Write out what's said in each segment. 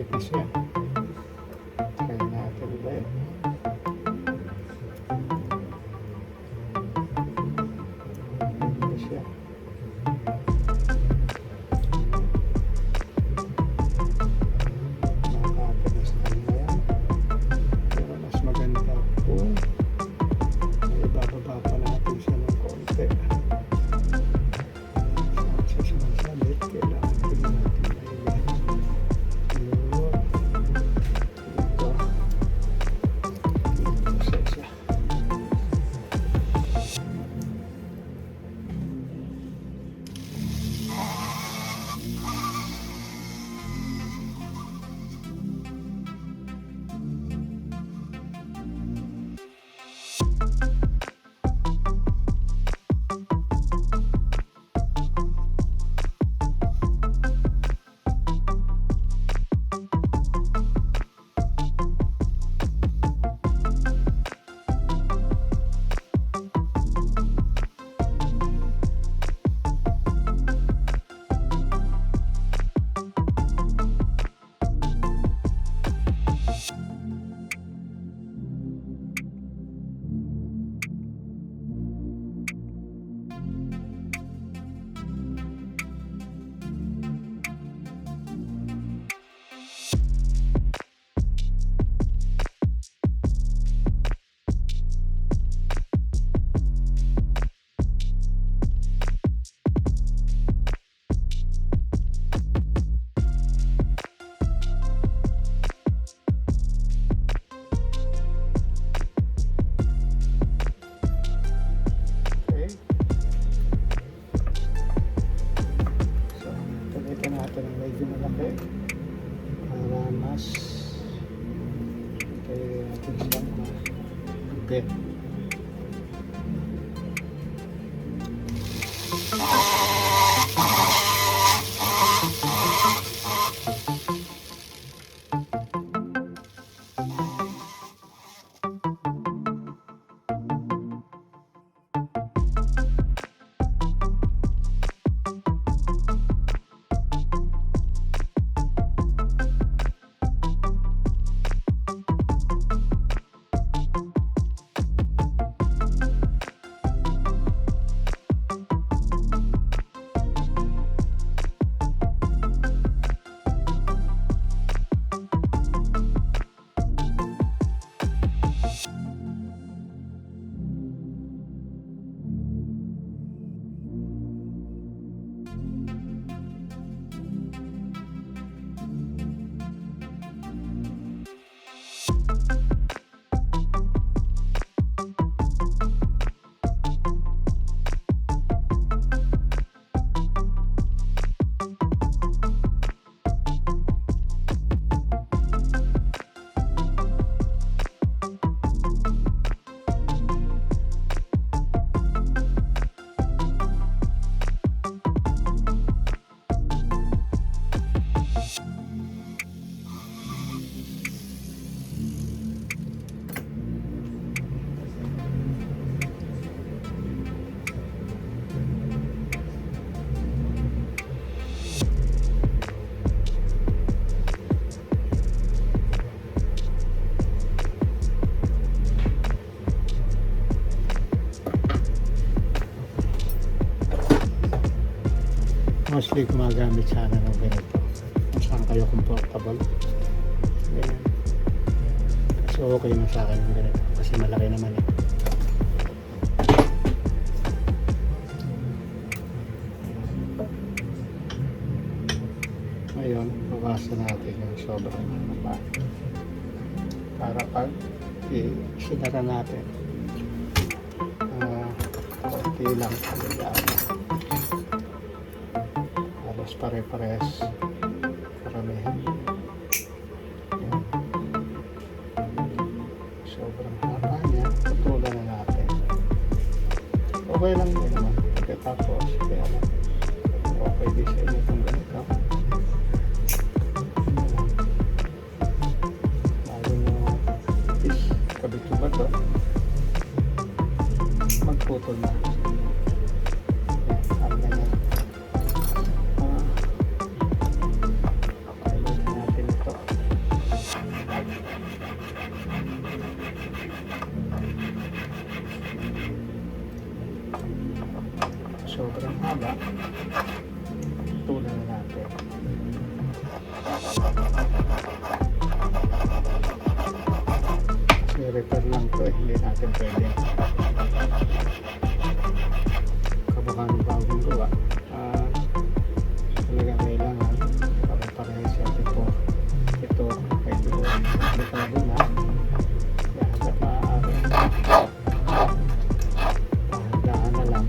malapit na siya. Try natin ulit. Malapit na siya. Nakakatigas na yan. Pero mas maganda po. May bababa pa natin siya ng konti. Sa sinasalit, kailangan din natin mailagay. Medyo malaki para mas kaya natin siyang magpipit. Mostly gumagamit sana ng ganito kung saan kayo comfortable. Ganyan. Kasi okay na sa akin ng ganito kasi malaki naman eh. Ngayon bawasan natin yung sobrang pa para pag isinara natin konti lang halos pare-pares karamihan. Yan. Sobrang haba niya, putulan na natin. Okay lang din naman pagkatapos kaya lang okay din sa inyo kung ganito. Lalo nyo kabit yung bato magputol na. Natin ito. sobrang haba, tulan na natin. Kasi repair lang to, hindi natin pwede kabukan ng bagong gawa. Talagang kailangan pare-parehas yan ito ay doon aplikado na kaya hanggat maaari dahan na lang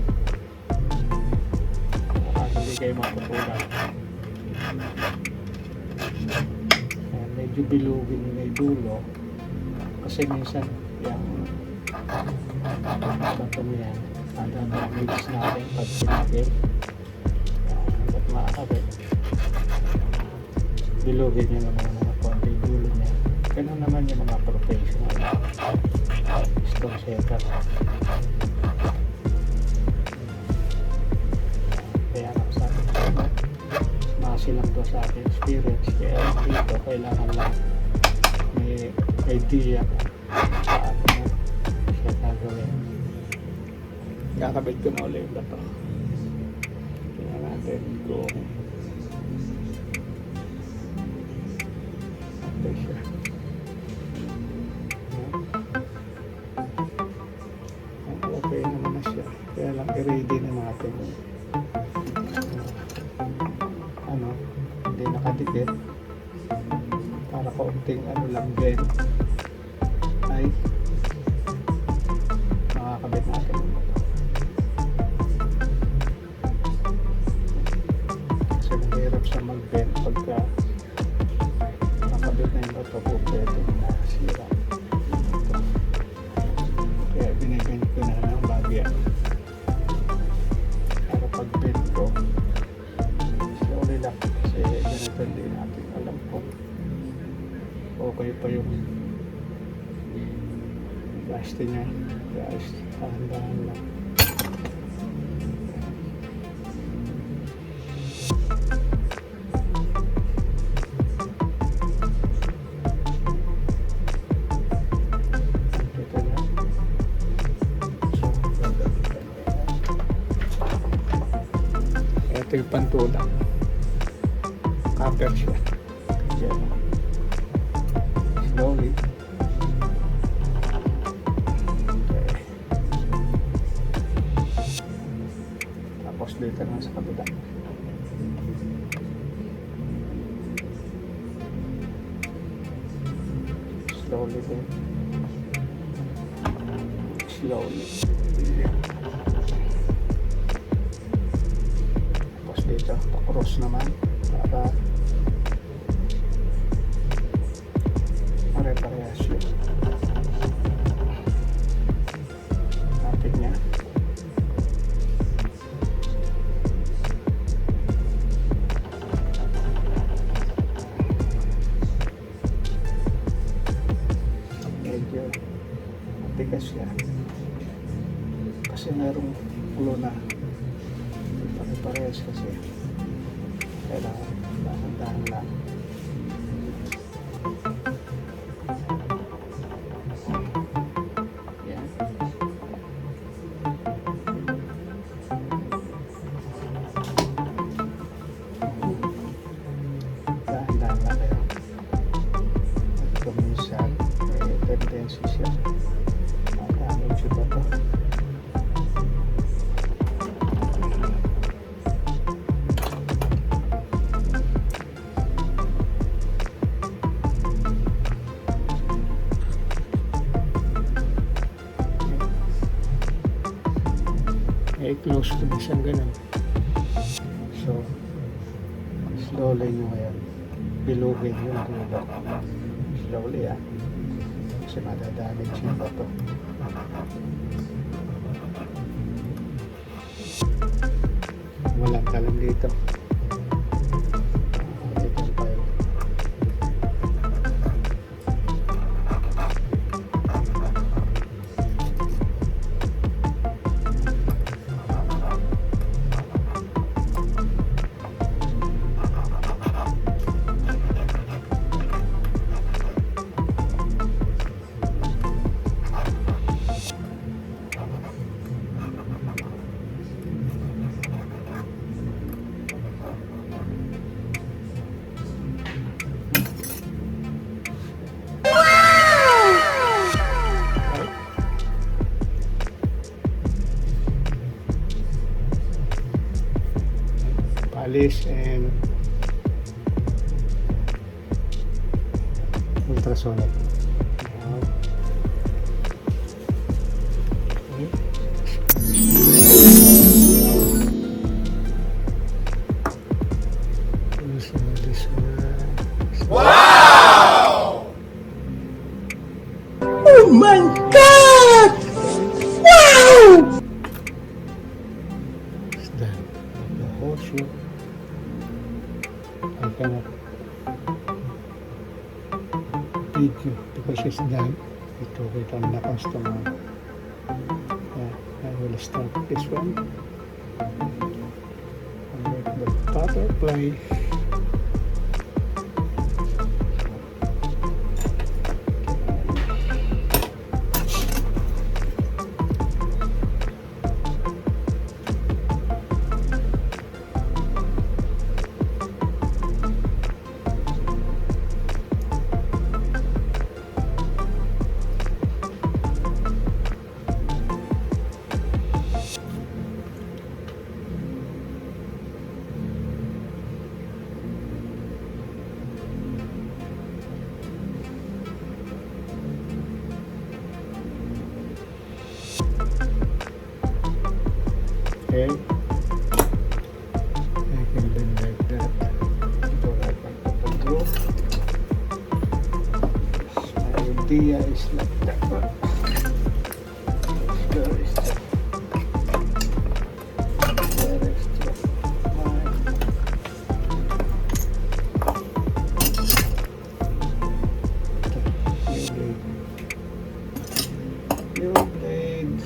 para hindi kayo maputulan. Medyo bilugin yung dulo kasi minsan yung bato mo yan damage natin pag pinagil. Hanggat maaari bilugin nyo naman mga konti dulo niya. Ganun naman yung mga professional stone setter. Kaya nakasabi ko masi lang to sa ating experience, kaya dito kailangan lang may idea paano siya gagawin. Kakabit ko na ulit yung bato. Tingnan natin kung okay siya. Okay naman na siya, kaya lang i-ready na natin hindi nakadikit para kaunting lang bend ay makakabit natin kasi mahirap sa mag-bend pagka nakabit na yung bato po pwede na sira kaya binibend ko na ng bagya para pag-bend ko slowly lang kasi ganito din natin alam ko okay pa yung gaste niya guys, tahan-tahan lang. Ito yung pantulang copper siya. Yan. Slowly. Okay. Tapos dito naman sa kabila. Slowly din. Slowly. Tapos dito, pa-cross naman para pare-parehas yun. Kapit niya. Medyo matigas siya. Kasi merong ulo na pare-parehas kasi kailangan dahan-dahan lang. Yan. Dahan-dahan lang kayo. At kuminsan may tendency siya damage yung bato. Close to isang ganun. So, slowly nyo ngayon. Bilugin yung dulo. Slowly kasi madadamage yung bato. Walang kalam dito. Ito yung file. alis and ultrasonic. This one. Wow! Oh my God! Wow! It's done. The horseshoe. I cannot video because it's done. It took it on the customer. I will start this one. And make the butterfly. Okay, I can bend like that. So I can put the glue. My idea is like that. Where is the new blade.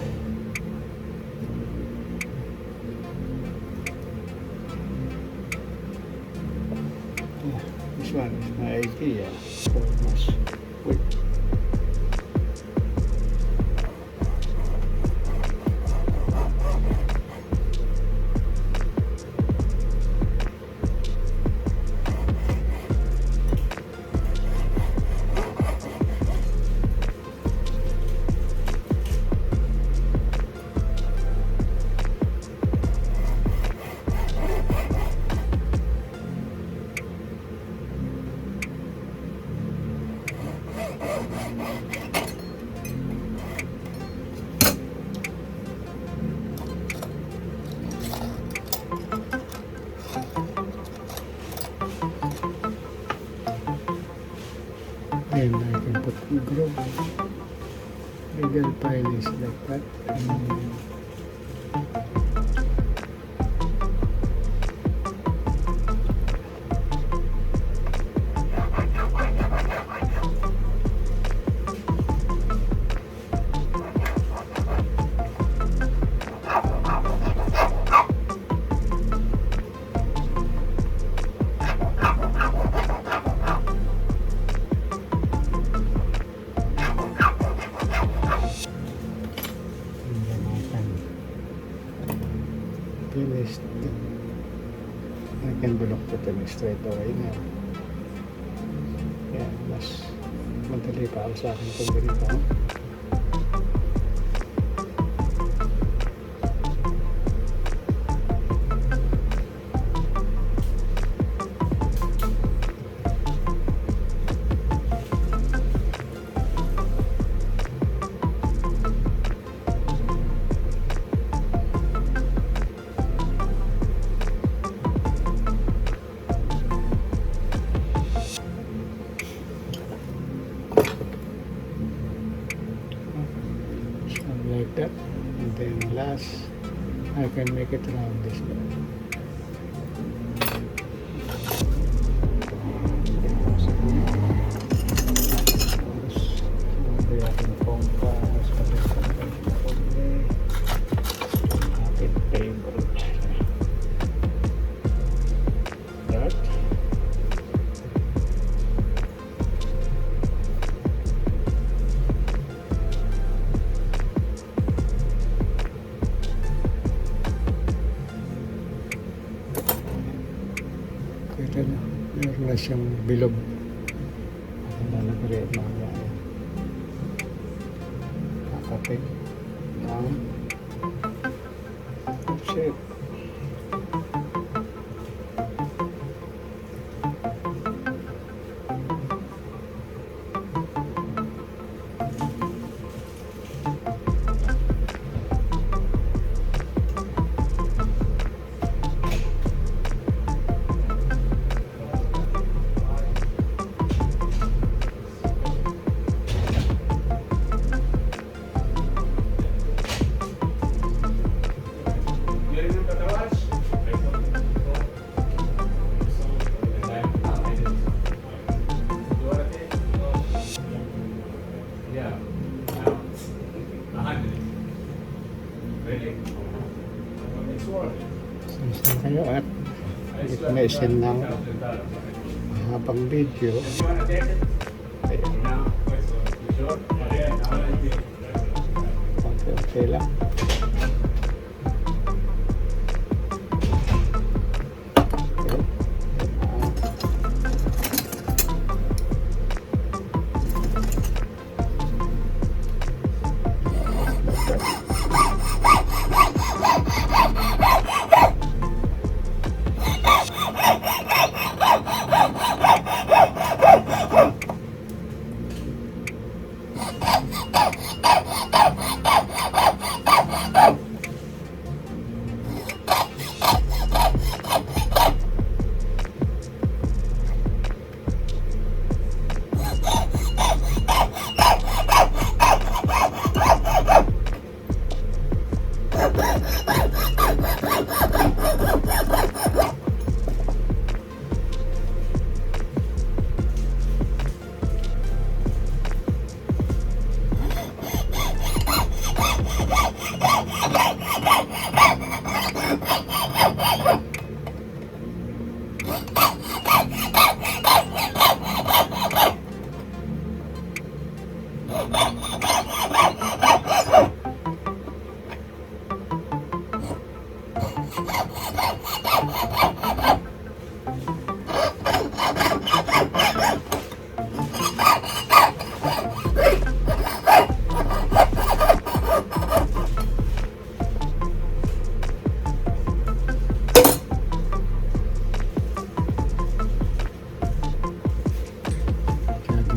This one is my idea. So it must wait. Then I can put groove. Middle pile is like that. And finish. I can block the thing straight away now. Kaya mas madali pa ako sa akin kung ganito. Like that, and then last I can make it around this way. Kita na, meron na siyang bilog. Ang lalagay at mga yan. Kakapit ng shape. Saan kayo at hindi ko na-send ng mahabang video. Ayan. Okay lang.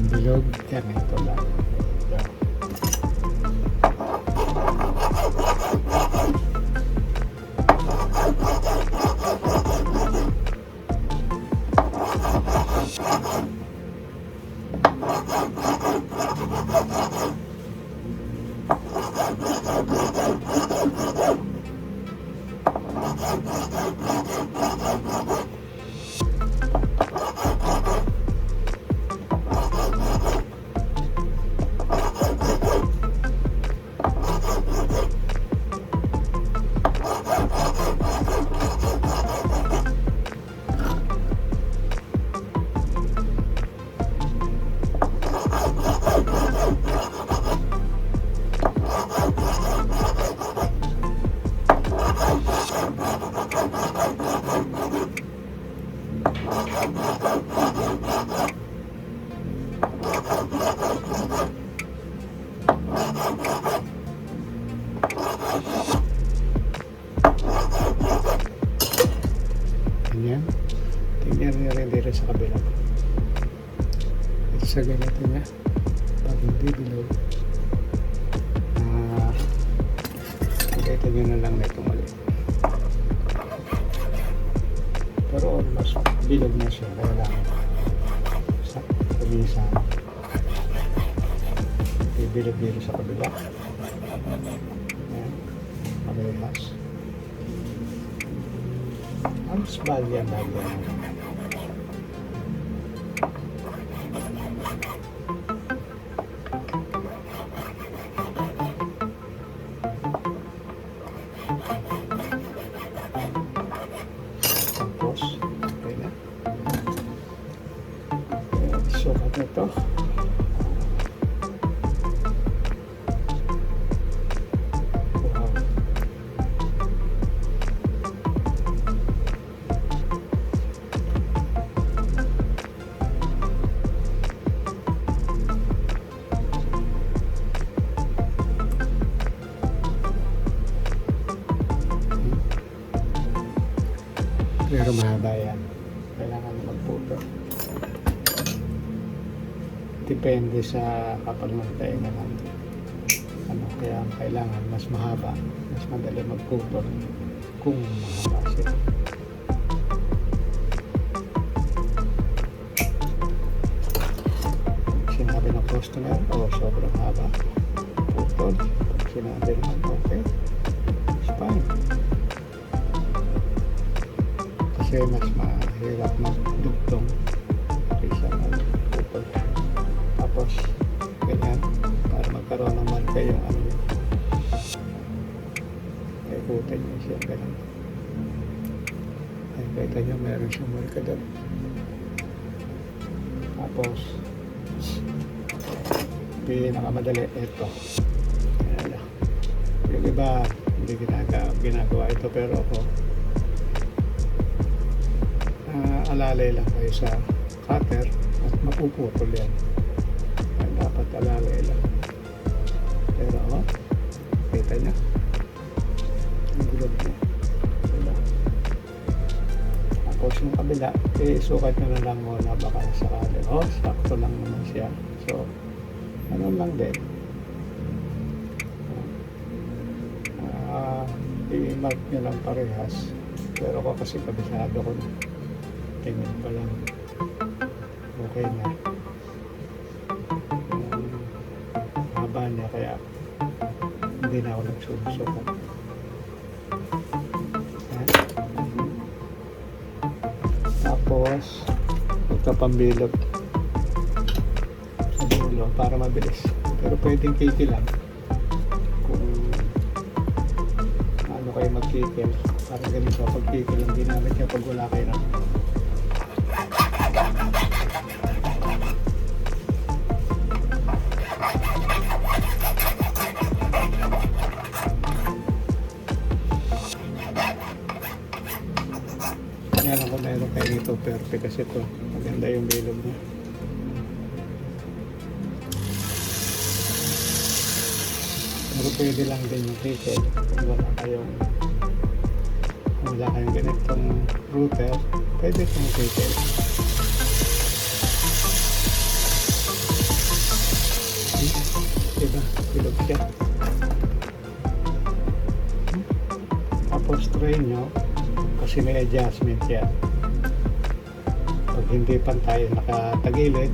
Bilog, ganito lang. Ganyan. Tingnan niyo rin dito sa kabila. Ito sa ganito niya. Pag hindi bilog, ito nyo na lang na ito mali. Pero mas bilog na siya. Kaya lang sa pag-iisang bilog dito sa kabila. Ayan. Mabilas. Mas bagyan. Tapos, okay na. Sukat na ito. Pero mahaba yan. Kailangan magputo. Depende sa kapag magtainga ng kaya kailangan mas mahaba, mas madali magputo kung mahaba siya. Sinabi ng customer, sobrang haba, putol. Sinabi naman, okay, it's fine. Kasi mas mahirap magdugtong kaysa magpupol. Tapos ganyan para magkaroon ng marka yung ikutan niya siya. Ganun. Ay, kita niyo, meron siyang marka doon. Tapos, pinakamadali, ito. Ayan na. Yung iba, hindi ginagawa ito, pero ako, alalay lang kayo sa cutter at mapuputol yan. Ay, dapat alalay lang. Pero ako, kita niya. Ang gulog niya. Diba? Tapos yung kabila, sukat nyo na lang muna baka sakali. Sakto lang naman siya. So, ano lang din. I-mark nyo lang parehas. Pero ako kasi kabisado ko na. Tingin pa lang. Okay na. Haba niya kaya hindi na ako nagsusukat. Tapos ito pambilog sa dulo para mabilis. Pero pwedeng kiki lang kung ano kayo magkikil. Parang ganito pag kikil lang ginamit niya pag wala kayo na. Yan ako meron kayo dito perfect kasi ito maganda yung bilog niya. Pero pwede lang din yung kikil kung wala kayong ganitong router, pwede kong kikil. Diba? Bilog siya. Tapos try nyo kasi may adjustment yan. Pag hindi pantay nakatagilid,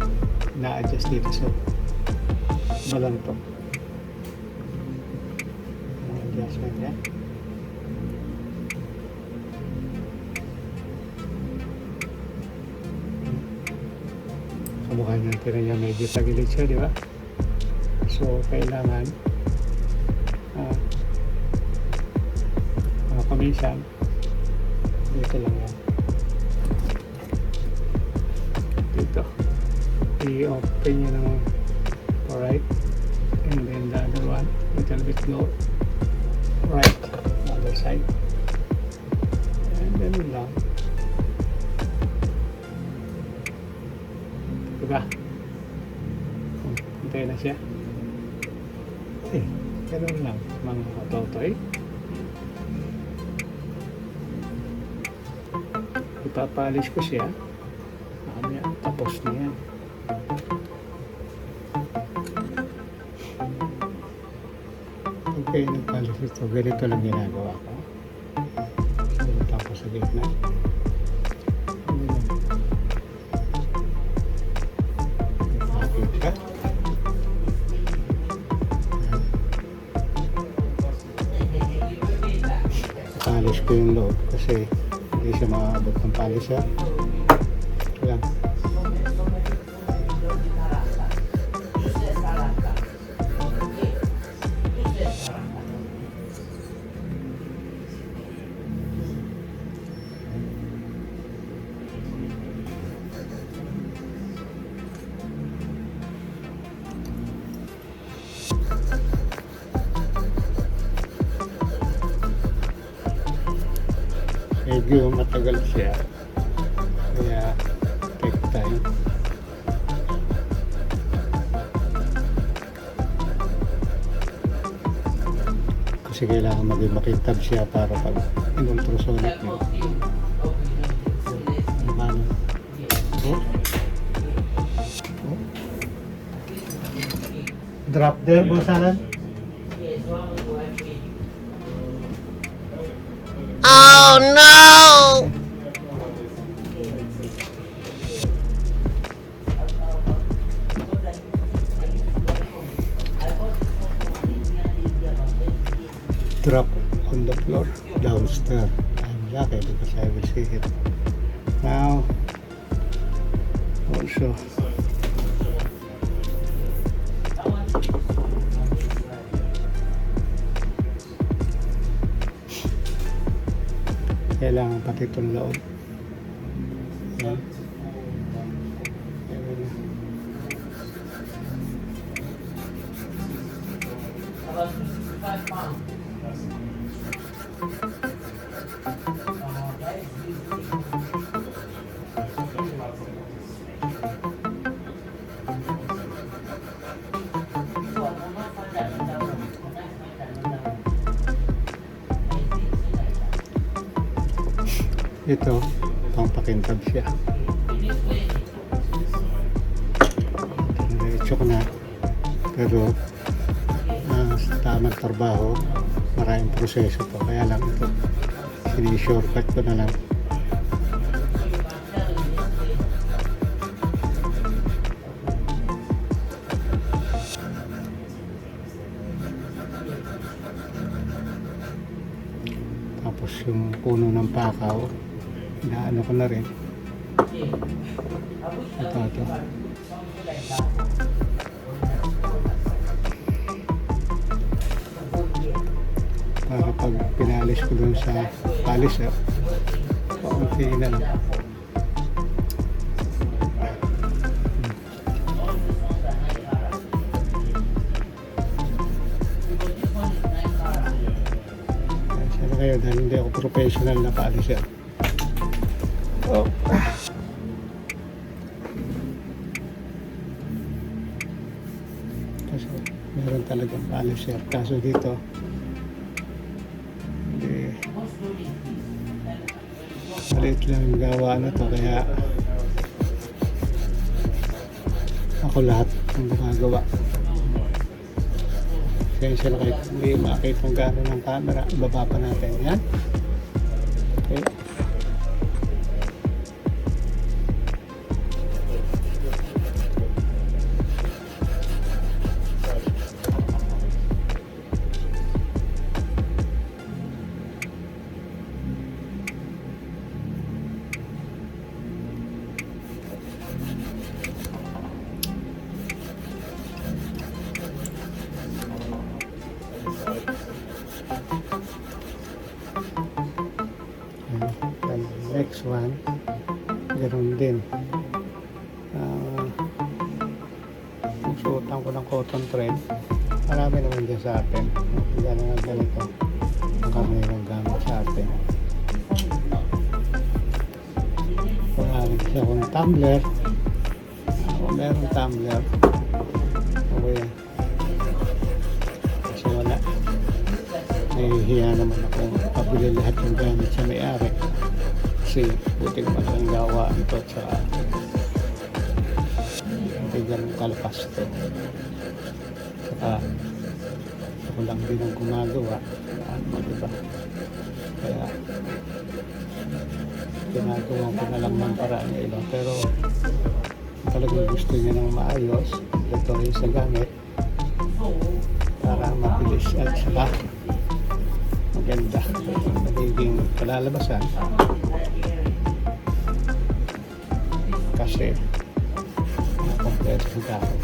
na-adjust dito sa balantok. May adjustment yan. Kamukha nyo tira niya medyo tagilid siya, di ba? So, kailangan kuminsan dito lang yan. Dito. I-open nyo ng right and then the other one little bit go right the other side and then lang. Diba? Hintay na siya. Ganun lang mga katotoy. Ipapalis ko siya. Tapos na yan. Pag kayo nagpalis ito, ganito lang ginagawa ko. Sinutang ko sa gitna. Palis ko yung loob kasi hindi siya makaabot ng palisa. Ayan. Medyo matagal siya kaya take time. Kasi kailangan maging makintab siya para pag in-ultrasonic nyo. Ano? Drop there, Bosalan? Oh no! Drop on the floor downstairs. I'm lucky because I will see it. Now, also, kailangan pati itong loob. Yan. Ito, pang pakintab siya. Diretso ko na. Pero sa tamang trabaho, maraming proseso pa. Kaya lang ito, sinishortcut ko na lang. Tapos yung puno ng pakaw, inaano ko na rin. Ito. Para pag pinalis ko dun sa polisher, paunti na lang. Sana kayo dahil hindi ako professional na polisher. Oh. Kasi meron talagang polisher. Kaso dito, maliit lang yung gawa na to, kaya ako lahat ang gumagawa. Kaya na kahit hindi makita ang gano'n ng camera, ibaba pa natin yan. Okay. And next one, ganoon din. Suotan ko ng cotton thread. Marami naman dyan sa atin. Gano'n nga ganito ang kami ng gamit sa atin. Pangalit siya kung tumbler. Kung meron tumbler, okay. Kasi wala. Nahihiya naman ako pabili lahat ng gamit sa may-ari. Kasi buti naman ang gawaan ito at saka hindi ganun kalapas ito. Saka ako lang din ang gumagawa. Ano, diba? Kaya ginagawa ko na lang ng paraan ng iba. Pero talagang gusto niya ng maayos, ito rin sa gamit para mabilis at saka maganda nagiging kalalabasan kasi kompleto sa gamit.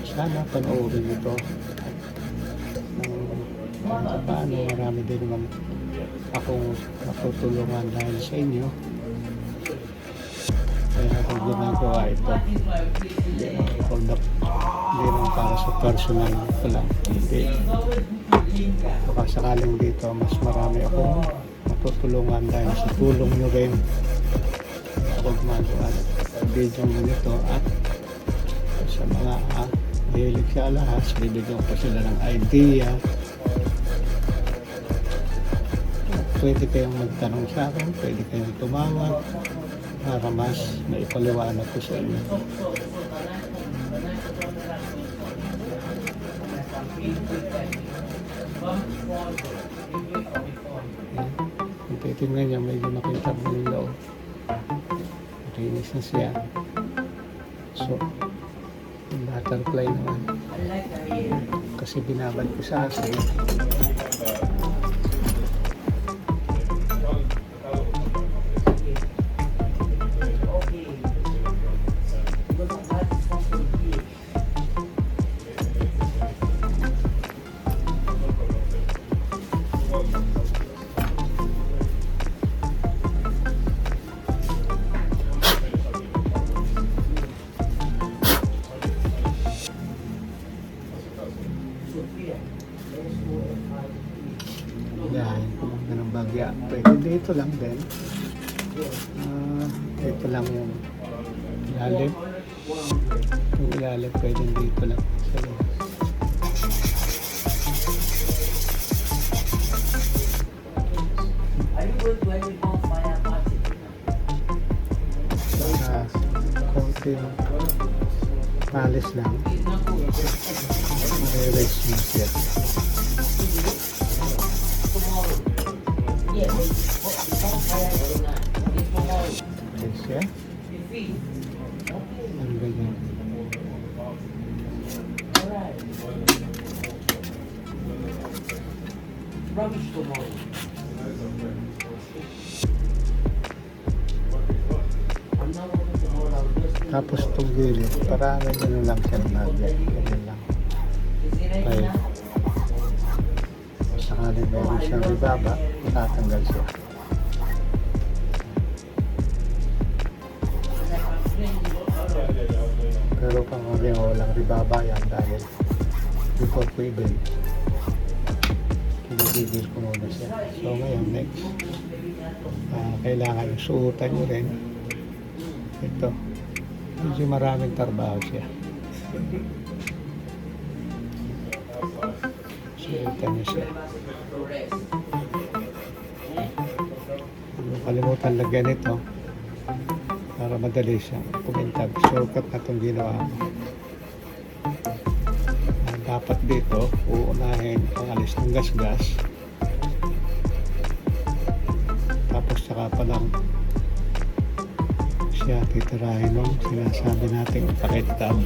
Sana panoorin ito paano. Marami din naman akong matutulungan dahil sa inyo. Kaya ako ginagawa ito. Hindi lang para sa personal ko lang. Hindi. Baka sakaling dito, mas marami akong matutulungan dahil sa tulong nyo rin. Ako gumagawa ng video nito at sa mga mahilig sa alahas, bibigyan ko sila ng idea. Pwede kayong magtanong sa akin, pwede kayong tumawag para mas maipaliwanag ko sa inyo. Kung titignan niya, medyo nakita mo yung loob. Rinis na siya. So, yung butterfly naman. Kasi binabad ko sa akin. dito lang din. Dito lang yung ilalim. Yung ilalim pwedeng dito lang sa loob. Saka konting palis lang. Re-raise mo siya. Okay siya. Ano ganyan? Rubbish tomorrow. Tapos itong gilid, para gano'n lang siya natin. Ganyan lang. Okay. Sakaling meron siyang ribaba, matatanggal siya. Pero pang walang ribaba yan dahil before ko i-bake, kinigigil ko muna siya. So ngayon, next, kailangan yung suotan nyo rin. Ito, medyo maraming trabaho siya. Suotan nyo siya. Kalimutan lagyan ito para madali siyang pumintag. Shortcut na itong ginawa ko. Dapat dito uunahin ang alis ng gas-gas, tapos saka pa lang siya titirahin ng sinasabi natin pakitab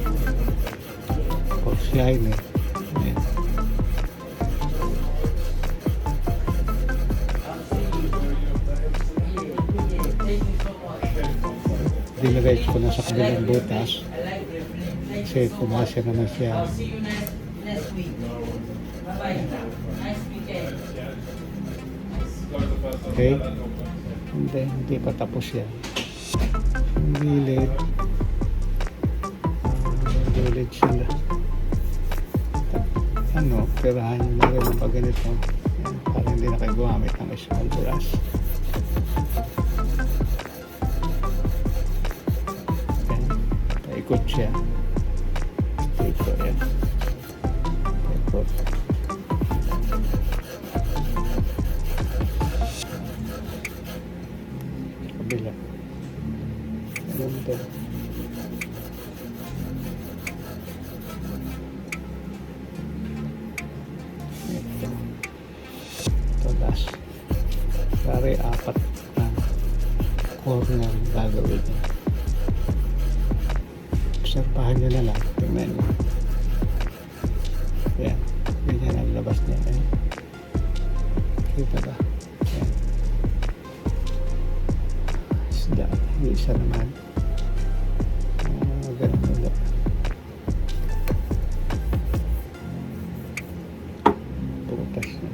o siyahin eh. Ayan. Dinagay ko na sa kabilang butas kasi pumasya naman siya. Next week. Bye-bye. Nice weekend. Okay? Hindi pa tapos yan. Yung gilid sila. Perahan yung mga ng pag ganito. Yan, para hindi na kayo gumamit ng small brush. Yan, paikot siya. Dito, yan. Paikot. Kabila. Ayan ito. Last. Pare, 4 na corner gagawin niya. Observahan nyo na lang. Tingnan nyo. Ayan. Ganyan ang labas niya. Ayan. Kita ba? Ayan. Isda. Yung isa naman. Ganun ulit. Putas na.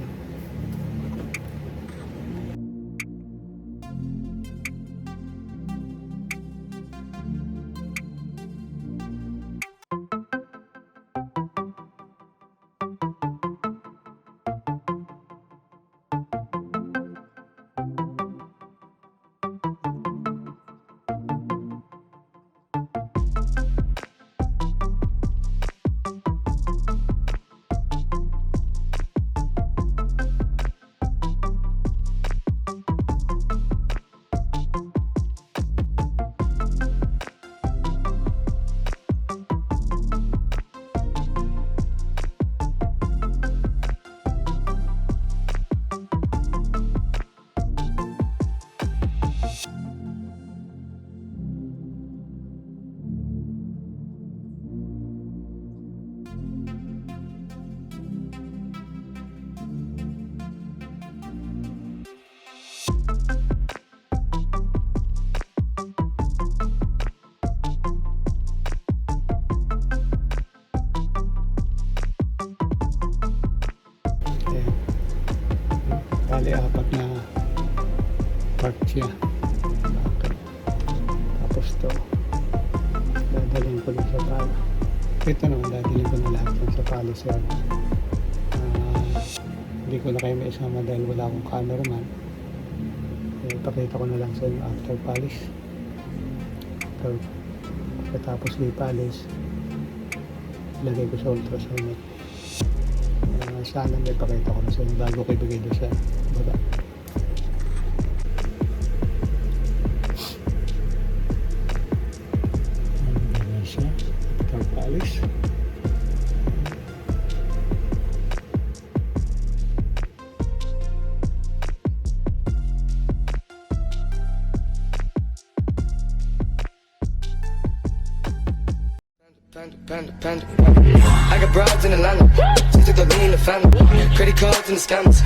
Bali, 4 na part siya. Okay. Tapos to, dadalhin ko lang sa palo. Ito naman, dadalhin ko na lahat lang sa palo, sir. Hindi ko na kayo may isama dahil wala akong cameraman. Pakita ko na lang sa inyo after polish. Pagkatapos i-polish, lagay ko sa ultrasonic. Sana may pakita ko na sa inyo bago ko ibigay doon sa baba. Ganyan siya. After polish. Panda. I got broads in Atlanta. She took the lean, the family. Credit cards and the scammers.